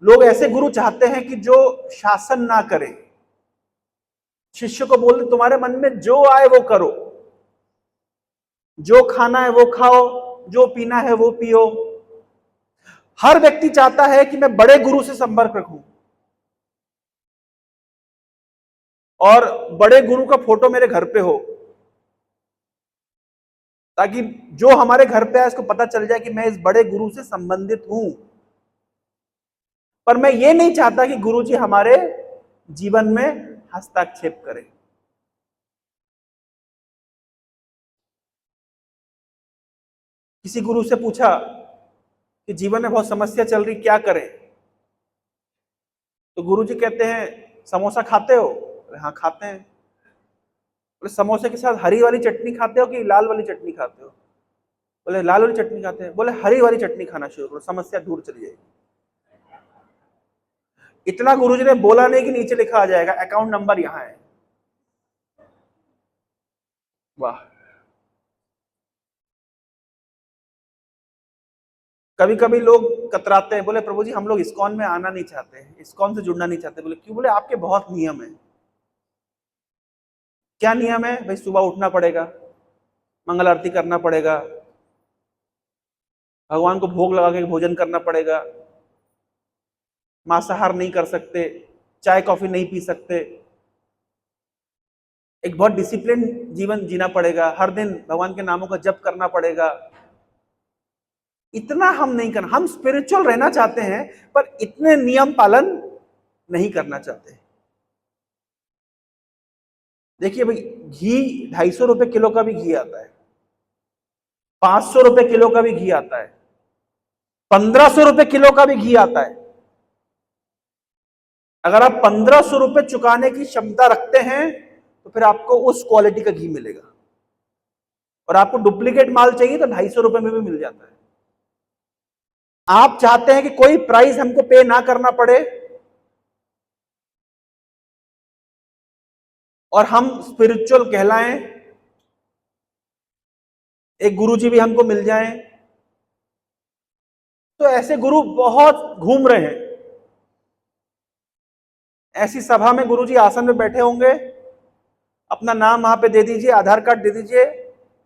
लोग ऐसे गुरु चाहते हैं कि जो शासन ना करे, शिष्य को बोल तुम्हारे मन में जो आए वो करो, जो खाना है वो खाओ, जो पीना है वो पियो। हर व्यक्ति चाहता है कि मैं बड़े गुरु से संपर्क रखूं और बड़े गुरु का फोटो मेरे घर पे हो, ताकि जो हमारे घर पे आए उसको पता चल जाए कि मैं इस बड़े गुरु से संबंधित हूं। पर मैं ये नहीं चाहता कि गुरुजी हमारे जीवन में हस्तक्षेप करें। किसी गुरु से पूछा कि जीवन में बहुत समस्या चल रही, क्या करें? तो गुरुजी कहते हैं समोसा खाते हो? बोले हाँ खाते हैं। बोले समोसे के साथ हरी वाली चटनी खाते हो कि लाल वाली चटनी खाते हो? बोले लाल वाली चटनी खाते हैं। बोले हरी वाली चटनी खाना शुरू करो, समस्या दूर चली जाएगी। इतना गुरुजी ने बोला नहीं कि नीचे लिखा आ जाएगा अकाउंट नंबर यहां है। वाह। कभी कभी लोग कतराते हैं, बोले प्रभु जी हम लोग इस्कॉन में आना नहीं चाहते हैं, इस्कॉन से जुड़ना नहीं चाहते। बोले क्यों? बोले आपके बहुत नियम है। क्या नियम है भाई? सुबह उठना पड़ेगा, मंगल आरती करना पड़ेगा, भगवान को भोग लगा के भोजन करना पड़ेगा, मांसाहार नहीं कर सकते, चाय कॉफी नहीं पी सकते, एक बहुत डिसिप्लिन जीवन जीना पड़ेगा, हर दिन भगवान के नामों का जप करना पड़ेगा। इतना हम नहीं करना, हम स्पिरिचुअल रहना चाहते हैं पर इतने नियम पालन नहीं करना चाहते। देखिए भाई, घी 250 रुपए किलो का भी घी आता है, 500 रुपए किलो का भी घी आता है, 1500 रुपए किलो का भी घी आता है। अगर आप 1500 रुपए चुकाने की क्षमता रखते हैं तो फिर आपको उस क्वालिटी का घी मिलेगा। और आपको डुप्लीकेट माल चाहिए तो 250 रुपए में भी मिल जाता है। आप चाहते हैं कि कोई प्राइस हमको पे ना करना पड़े और हम स्पिरिचुअल कहलाएं, एक गुरुजी भी हमको मिल जाएं। तो ऐसे गुरु बहुत घूम रहे हैं। ऐसी सभा में गुरुजी आसन में बैठे होंगे, अपना नाम वहां पे दे दीजिए, आधार कार्ड दे दीजिए,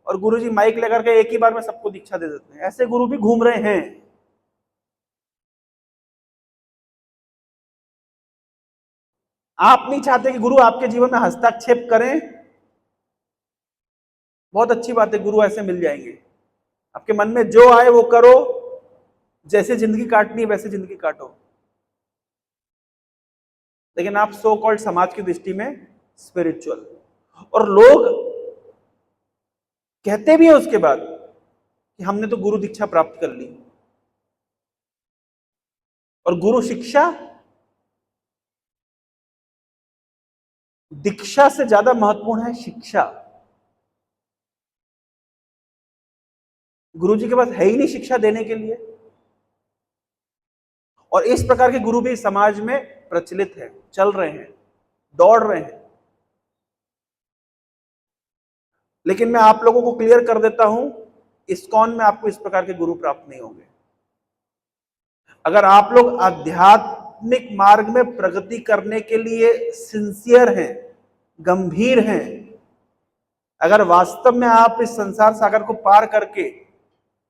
और गुरुजी माइक लेकर के एक ही बार में सबको दीक्षा दे देते हैं। ऐसे गुरु भी घूम रहे हैं। आप नहीं चाहते कि गुरु आपके जीवन में हस्तक्षेप करें? बहुत अच्छी बात है, गुरु ऐसे मिल जाएंगे। आपके मन में जो आए वो करो, जैसे जिंदगी काटनी है वैसे जिंदगी काटो। लेकिन आप सो कॉल्ड समाज की दृष्टि में स्पिरिचुअल, और लोग कहते भी हैं उसके बाद कि हमने तो गुरु दीक्षा प्राप्त कर ली। और गुरु शिक्षा दीक्षा से ज्यादा महत्वपूर्ण है शिक्षा। गुरु जी के पास है ही नहीं शिक्षा देने के लिए। और इस प्रकार के गुरु भी समाज में प्रचलित है, चल रहे हैं, दौड़ रहे हैं। लेकिन मैं आप लोगों को क्लियर कर देता हूं, इस्कॉन में आपको इस प्रकार के गुरु प्राप्त नहीं होंगे। अगर आप लोग आध्यात्मिक मार्ग में प्रगति करने के लिए सिंसियर हैं, गंभीर हैं, अगर वास्तव में आप इस संसार सागर को पार करके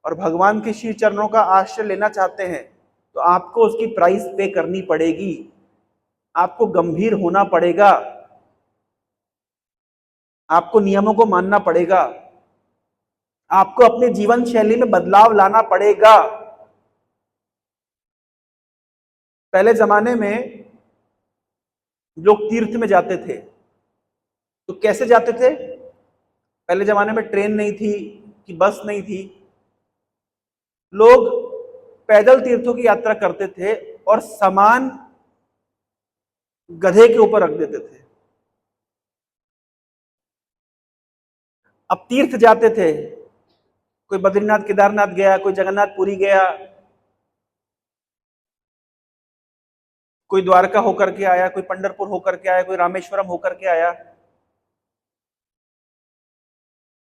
और भगवान के श्री चरणों का आश्रय लेना चाहते हैं, तो आपको उसकी प्राइस पे करनी पड़ेगी। आपको गंभीर होना पड़ेगा, आपको नियमों को मानना पड़ेगा, आपको अपने जीवन शैली में बदलाव लाना पड़ेगा। पहले जमाने में लोग तीर्थ में जाते थे, तो कैसे जाते थे? पहले जमाने में ट्रेन नहीं थी कि बस नहीं थी, लोग पैदल तीर्थों की यात्रा करते थे और सामान गधे के ऊपर रख देते थे। अब तीर्थ जाते थे, कोई बद्रीनाथ केदारनाथ गया, कोई जगन्नाथपुरी गया, कोई द्वारका होकर के आया, कोई पंढरपुर होकर के आया, कोई रामेश्वरम होकर के आया।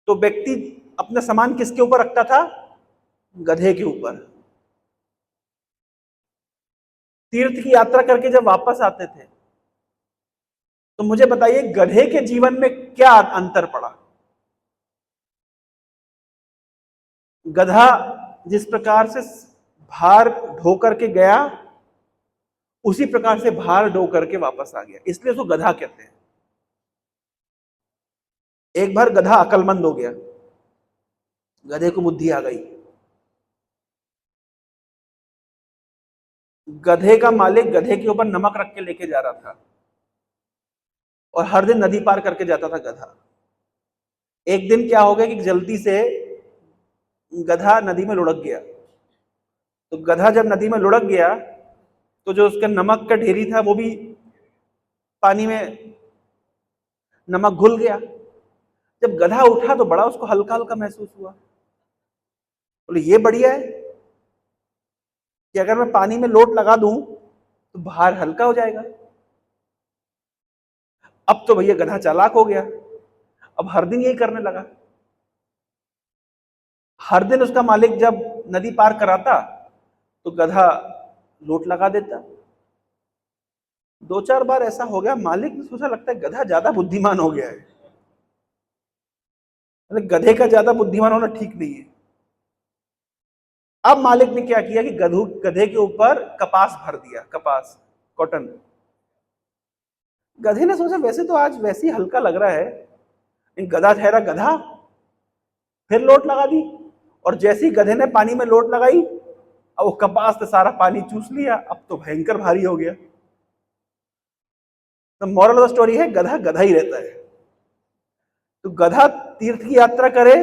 तो व्यक्ति अपना सामान किसके ऊपर रखता था? गधे के ऊपर। तीर्थ की यात्रा करके जब वापस आते थे, तो मुझे बताइए गधे के जीवन में क्या अंतर पड़ा? गधा जिस प्रकार से भार ढो करके गया, उसी प्रकार से भार ढो करके वापस आ गया, इसलिए उसको गधा कहते हैं। एक बार गधा अकलमंद हो गया, गधे को बुद्धि आ गई। गधे का मालिक गधे के ऊपर नमक रख के लेके जा रहा था और हर दिन नदी पार करके जाता था गधा। एक दिन क्या हो गया कि जल्दी से गधा नदी में लुढ़क गया। तो गधा जब नदी में लुढ़क गया, तो जो उसका नमक का ढेरी था वो भी पानी में नमक घुल गया। जब गधा उठा तो बड़ा उसको हल्का हल्का महसूस हुआ। बोले ये बढ़िया है कि अगर मैं पानी में लोट लगा दूं तो भार हल्का हो जाएगा। अब तो भैया गधा चालाक हो गया, अब हर दिन यही करने लगा। हर दिन उसका मालिक जब नदी पार कराता तो गधा लोट लगा देता। 2-4 बार ऐसा हो गया, मालिक ने सोचा लगता है गधा ज्यादा बुद्धिमान हो गया है। गधे का ज्यादा बुद्धिमान होना ठीक नहीं है। अब मालिक ने क्या किया कि गधे के ऊपर कपास भर दिया, कपास, कॉटन। गधे ने सोचा वैसे तो आज वैसे ही हल्का लग रहा है, लेकिन गधा ठहरा गधा, फिर लोट लगा दी। और जैसे ही गधे ने पानी में लोट लगाई, अब वो कपास ने सारा पानी चूस लिया, अब तो भयंकर भारी हो गया। तो मॉरल ऑफ द स्टोरी है, गधा गधा ही रहता है। तो गधा तीर्थ की यात्रा करे,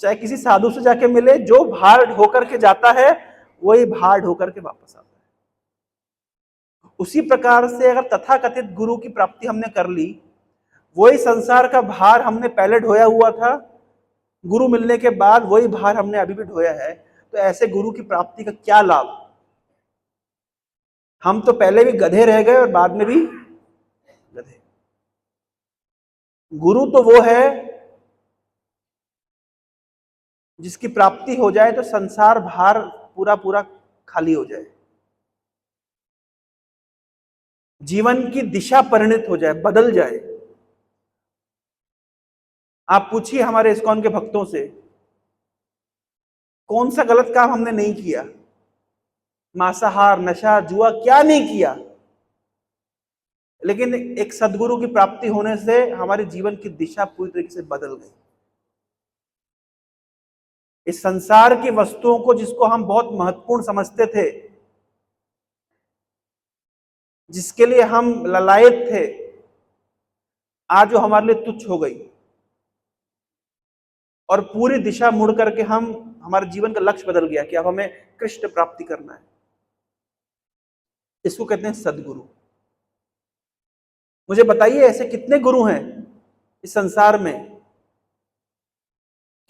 चाहे किसी साधु से जाके मिले, जो भार ढोकर के जाता है वही भार ढोकर के वापस आता है। उसी प्रकार से अगर तथाकथित गुरु की प्राप्ति हमने कर ली, वही संसार का भार हमने पहले ढोया हुआ था, गुरु मिलने के बाद वही भार हमने अभी भी ढोया है, तो ऐसे गुरु की प्राप्ति का क्या लाभ? हम तो पहले भी गधे रह गए और बाद में भी गधे। गुरु तो वो है जिसकी प्राप्ति हो जाए तो संसार भार पूरा पूरा खाली हो जाए, जीवन की दिशा परिणित हो जाए, बदल जाए। आप पूछिए हमारे इस्कॉन के भक्तों से, कौन सा गलत काम हमने नहीं किया? मांसाहार, नशा, जुआ, क्या नहीं किया? लेकिन एक सदगुरु की प्राप्ति होने से हमारे जीवन की दिशा पूरी तरीके से बदल गई। इस संसार की वस्तुओं को जिसको हम बहुत महत्वपूर्ण समझते थे, जिसके लिए हम ललायत थे, आज वो हमारे लिए तुच्छ हो गई और पूरी दिशा मुड़ करके हमारे जीवन का लक्ष्य बदल गया कि अब हमें कृष्ण प्राप्ति करना है। इसको कहते हैं सदगुरु। मुझे बताइए ऐसे कितने गुरु हैं इस संसार में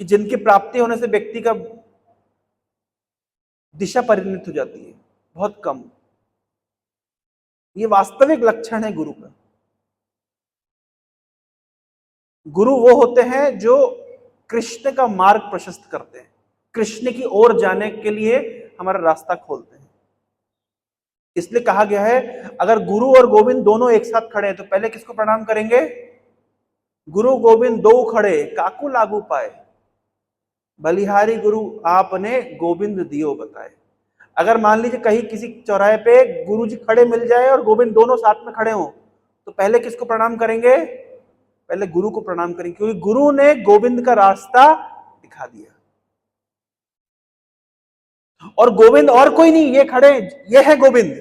कि जिनकी प्राप्ति होने से व्यक्ति का दिशा परिणित हो जाती है? बहुत कम। ये वास्तविक लक्षण है गुरु का। गुरु वो होते हैं जो कृष्ण का मार्ग प्रशस्त करते हैं। कृष्ण की ओर जाने के लिए हमारा रास्ता खोलते हैं। इसलिए कहा गया है अगर गुरु और गोविंद दोनों एक साथ खड़े हैं तो पहले किसको प्रणाम करेंगे? गुरु गोविंद दो खड़े काकू लागू पाए, बलिहारी गुरु आपने गोविंद दियो बताए। अगर मान लीजिए कहीं किसी चौराहे पे गुरु जी खड़े मिल जाए और गोविंद दोनों साथ में खड़े हों तो पहले किसको प्रणाम करेंगे? पहले गुरु को प्रणाम करेंगे, क्योंकि गुरु ने गोविंद का रास्ता दिखा दिया। और गोविंद और कोई नहीं, ये खड़े, ये है गोविंद।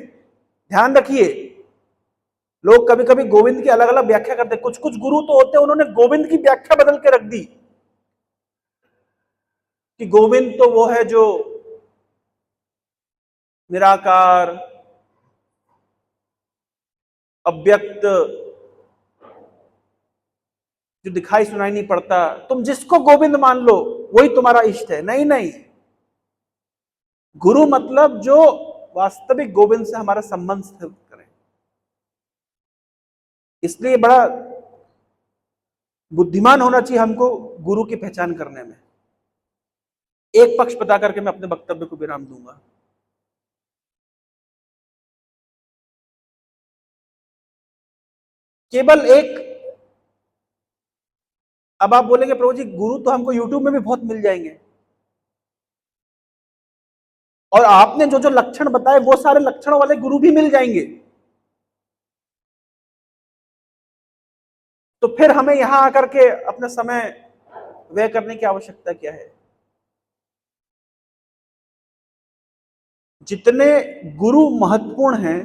ध्यान रखिए, लोग कभी कभी गोविंद की अलग अलग व्याख्या करते हैं। कुछ कुछ गुरु तो होते हैं उन्होंने गोविंद की व्याख्या बदल के रख दी कि गोविंद तो वो है जो निराकार, अव्यक्त, जो दिखाई सुनाई नहीं पड़ता, तुम जिसको गोविंद मान लो वही तुम्हारा इष्ट है। नहीं नहीं, गुरु मतलब जो वास्तविक गोविंद से हमारा संबंध स्थापित करें। इसलिए बड़ा बुद्धिमान होना चाहिए हमको गुरु की पहचान करने में। एक पक्ष बता करके मैं अपने वक्तव्य को विराम दूंगा। केवल एक, अब आप बोलेंगे प्रभु जी गुरु तो हमको यूट्यूब में भी बहुत मिल जाएंगे, और आपने जो जो लक्षण बताए वो सारे लक्षणों वाले गुरु भी मिल जाएंगे, तो फिर हमें यहां आकर के अपना समय व्यय करने की आवश्यकता क्या है? जितने गुरु महत्वपूर्ण हैं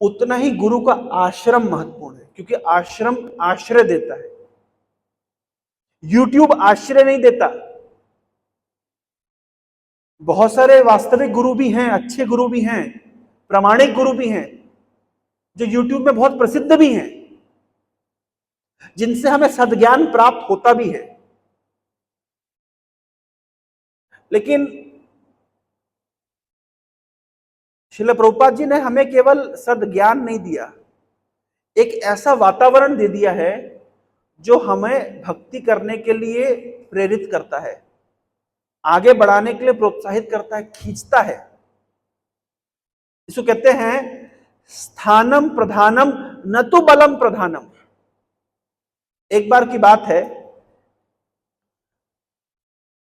उतना ही गुरु का आश्रम महत्वपूर्ण है, क्योंकि आश्रम आश्रय देता है, यूट्यूब आश्रय नहीं देता। बहुत सारे वास्तविक गुरु भी हैं, अच्छे गुरु भी हैं, प्रामाणिक गुरु भी हैं जो यूट्यूब में बहुत प्रसिद्ध भी हैं, जिनसे हमें सद्ज्ञान प्राप्त होता भी है। लेकिन श्रील प्रभुपाद जी ने हमें केवल सद्ज्ञान नहीं दिया, एक ऐसा वातावरण दे दिया है जो हमें भक्ति करने के लिए प्रेरित करता है, आगे बढ़ाने के लिए प्रोत्साहित करता है, खींचता है। इसको कहते हैं स्थानम प्रधानम न तो बलम प्रधानम। एक बार की बात है,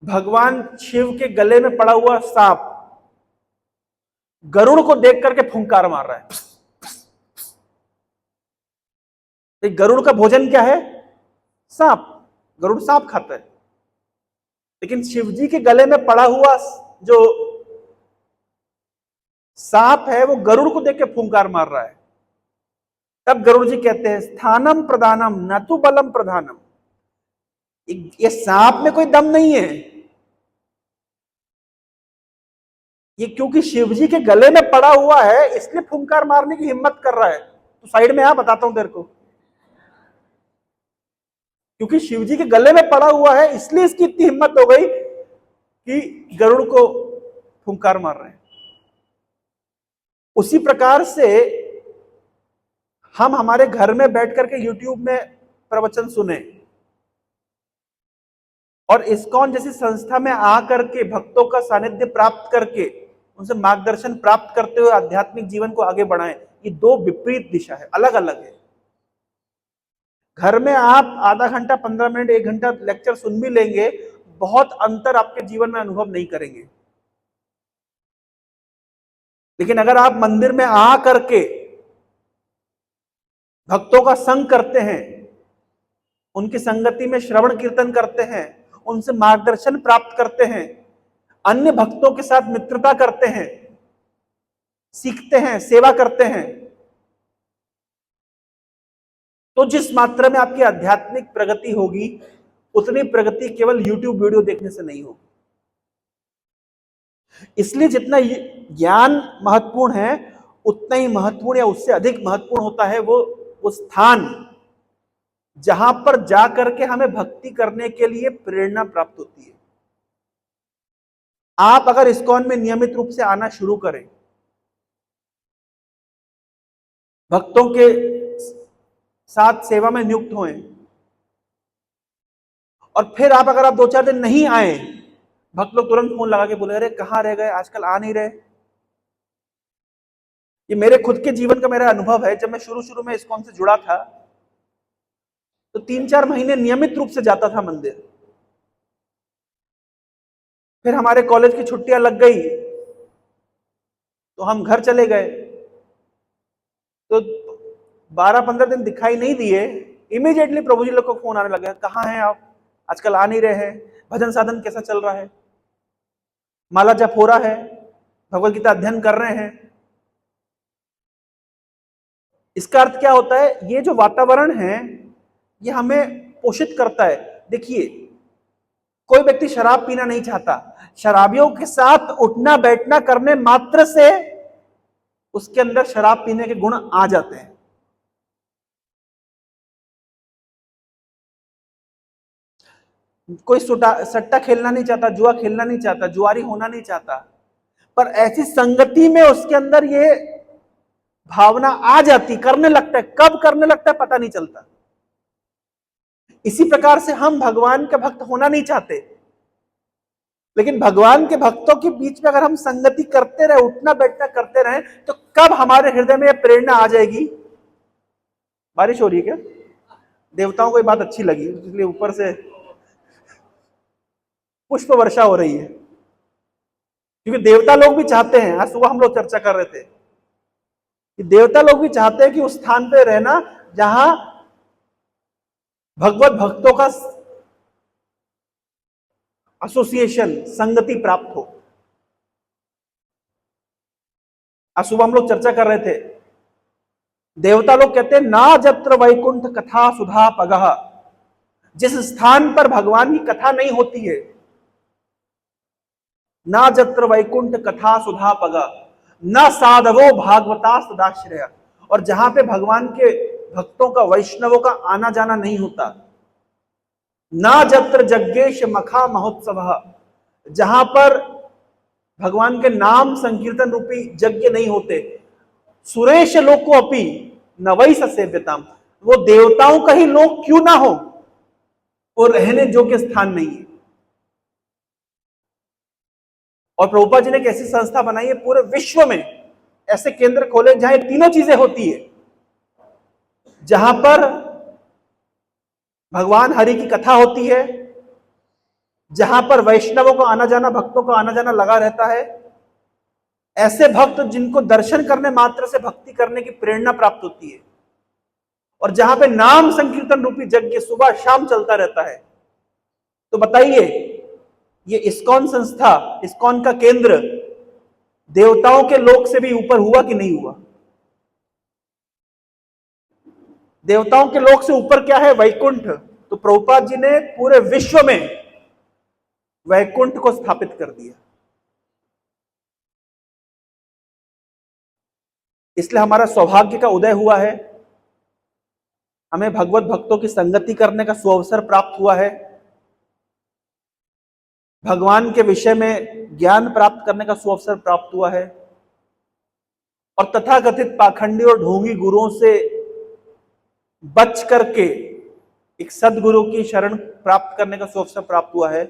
भगवान शिव के गले में पड़ा हुआ सांप गरुड़ को देख करके फुंकार मार रहा है। गरुड़ का भोजन क्या है? सांप। गरुड़ सांप खाता है, लेकिन शिवजी के गले में पड़ा हुआ जो सांप है वो गरुड़ को देख के फुंकार मार रहा है। तब गरुड़ जी कहते हैं स्थानम प्रधानम न तो बलम प्रधानम। ये सांप में कोई दम नहीं है, ये क्योंकि शिवजी के गले में पड़ा हुआ है इसलिए फुंकार मारने की हिम्मत कर रहा है। तो साइड में आ, बताता हूं तेरे को, क्योंकि शिवजी के गले में पड़ा हुआ है इसलिए इसकी इतनी हिम्मत हो गई कि गरुड़ को फुंकार मार रहे हैं। उसी प्रकार से हम हमारे घर में बैठ करके यूट्यूब में प्रवचन सुने और इस्कॉन जैसी संस्था में आकर के भक्तों का सानिध्य प्राप्त करके उनसे मार्गदर्शन प्राप्त करते हुए आध्यात्मिक जीवन को आगे बढ़ाएं, ये दो विपरीत दिशा है, अलग अलग है। घर में आप आधा घंटा 15 मिनट 1 घंटा लेक्चर सुन भी लेंगे, बहुत अंतर आपके जीवन में अनुभव नहीं करेंगे। लेकिन अगर आप मंदिर में आ करके भक्तों का संग करते हैं, उनकी संगति में श्रवण कीर्तन करते हैं, उनसे मार्गदर्शन प्राप्त करते हैं, अन्य भक्तों के साथ मित्रता करते हैं, सीखते हैं, सेवा करते हैं, तो जिस मात्रा में आपकी आध्यात्मिक प्रगति होगी उतनी प्रगति केवल यूट्यूब वीडियो देखने से नहीं होगी। इसलिए जितना ज्ञान महत्वपूर्ण है उतना ही महत्वपूर्ण या उससे अधिक महत्वपूर्ण होता है वो स्थान जहां पर जाकर के हमें भक्ति करने के लिए प्रेरणा प्राप्त होती है। आप अगर इस्कॉन में नियमित रूप से आना शुरू करें, भक्तों के साथ सेवा में नियुक्त हों और फिर अगर आप 2-4 दिन नहीं आए, भक्त लोग तुरंत फोन लगा के बोले अरे कहाँ रह गए, आजकल आ नहीं रहे। ये मेरे खुद के जीवन का मेरा अनुभव है। जब मैं शुरू शुरू में इस्कॉन से जुड़ा था तो 3-4 महीने नियमित रूप से जाता था मंदिर। फिर हमारे कॉलेज की छुट्टियां लग गई तो हम घर चले गए। तो 12-15 दिन दिखाई नहीं दिए, इमीडिएटली प्रभु जी लोग को फोन आने लगे, कहाँ हैं आप, आजकल आ नहीं रहे हैं, भजन साधन कैसा चल रहा है, माला जप हो रहा है, भगवत गीता अध्ययन कर रहे हैं। इसका अर्थ क्या होता है, ये जो वातावरण है ये हमें पोषित करता है। देखिए, कोई व्यक्ति शराब पीना नहीं चाहता, शराबियों के साथ उठना बैठना करने मात्र से उसके अंदर शराब पीने के गुण आ जाते हैं। कोई सट्टा खेलना नहीं चाहता, जुआ खेलना नहीं चाहता, जुआरी होना नहीं चाहता, पर ऐसी संगति में उसके अंदर ये भावना आ जाती, करने लगता है। कब करने लगता है पता नहीं चलता। इसी प्रकार से हम भगवान के भक्त होना नहीं चाहते, लेकिन भगवान के भक्तों के बीच में अगर हम संगति करते रहे, उठना बैठना करते रहे, तो कब हमारे हृदय में प्रेरणा आ जाएगी। बारिश हो रही है क्या? देवताओं को ये बात अच्छी लगी, इसलिए ऊपर से पुष्प वर्षा हो रही है, क्योंकि देवता लोग भी चाहते हैं। आज सुबह हम लोग चर्चा कर रहे थे कि देवता लोग भी चाहते हैं कि उस स्थान पे रहना जहां भगवत भक्तों का एसोसिएशन, संगति प्राप्त हो। आज सुबह हम लोग चर्चा कर रहे थे, देवता लोग कहते हैं ना जत्र वैकुंठ कथा सुधा पगह, जिस स्थान पर भगवान की कथा नहीं होती है, ना जत्र वैकुंठ कथा सुधा पगह न साधवो भागवता सदाश्रय, और जहां पे भगवान के भक्तों का, वैष्णवों का आना जाना नहीं होता। ना जत्र जग्गेश मखा महोत्सव, जहां पर भगवान के नाम संकीर्तन रूपी यज्ञ नहीं होते। सुरेश लोको अपि न वै सेव्यताम, वो देवताओं का ही लोक क्यों ना हो, वो रहने योग्य स्थान नहीं है। और प्रभुपाद जी ने एक ऐसी संस्था बनाई है, पूरे विश्व में ऐसे केंद्र खोले जहां ये तीनों चीजें होती है, जहां पर भगवान हरि की कथा होती है, जहां पर वैष्णवों का आना जाना, भक्तों का आना जाना लगा रहता है, ऐसे भक्त जिनको दर्शन करने मात्र से भक्ति करने की प्रेरणा प्राप्त होती है, और जहां पे नाम संकीर्तन रूपी यज्ञ सुबह शाम चलता रहता है। तो बताइए, ये इस्कॉन संस्था, इस्कॉन का केंद्र देवताओं के लोक से भी ऊपर हुआ कि नहीं हुआ? देवताओं के लोक से ऊपर क्या है? वैकुंठ। तो प्रभुपाद जी ने पूरे विश्व में वैकुंठ को स्थापित कर दिया। इसलिए हमारा सौभाग्य का उदय हुआ है, हमें भगवत भक्तों की संगति करने का सुअवसर प्राप्त हुआ है, भगवान के विषय में ज्ञान प्राप्त करने का सुअवसर प्राप्त हुआ है, और तथाकथित पाखंडी और ढोंगी गुरुओं से बच करके एक सदगुरु की शरण प्राप्त करने का सुअवसर प्राप्त हुआ है।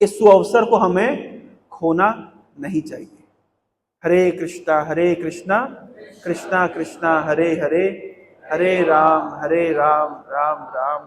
इस सुअवसर को हमें खोना नहीं चाहिए। हरे कृष्णा कृष्णा कृष्णा हरे हरे, हरे राम राम राम